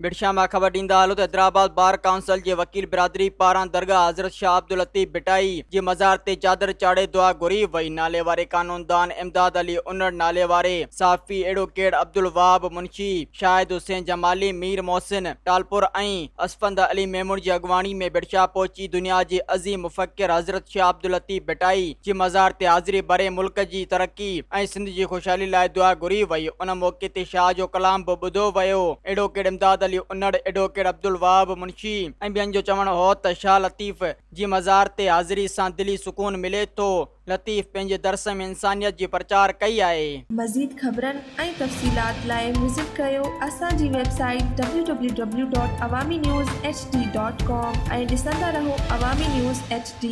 बिरशा में खबर ॾींदा हलो त हैदराबाद बार काउंसिल के वकील बिरादरी पारां दरगाह हज़रत शाह अब्दुल लतीफ़ भिटाई जे मज़ार ते चादर चाढ़े दुआ घुरी वई। नाले वारे कानूनदान इमदाद अली उन्नड़, नाले वारे साफ़ी एडवोकेट अब्दुल वहाब मुंशी, शाहिद हुसैन जमाली, मीर मोहसिन टालपुर ऐं असफंद अली मेमून जी अगवाणी में बिरशा पहुची दुनिया जे अज़ीम मुफ़क्किर हज़रत शाह अब्दुल लतीफ़ भिटाई जे मज़ार ते हाज़िरी भरे मुल्क जी तरक्की ऐं सिंध जी ख़ुशहाली लाइ दुआ घुरी वई। उन मौक़े ते शाह जो कलाम बि ॿुधो वियो। एडवोकेट इमदाद अली उन्नड़, एडवोकेट अब्दुल वहाब मुंशी ऐं ॿियनि जो चवणु हो त शाह लतीफ़ जी मज़ार ते हाज़िरी सां दिली सुकून मिले थो। लतीफ़ पंहिंजे दर्स में इंसानियत जी प्रचार कई आहे। मज़ीद ख़बरनि ऐं तफ़सीलात लाइ विज़िट कयो असांजी वेबसाइट www.awamiNewsHD.com ऐं ॾिसंदा रहो अवामी न्यूज़ HD।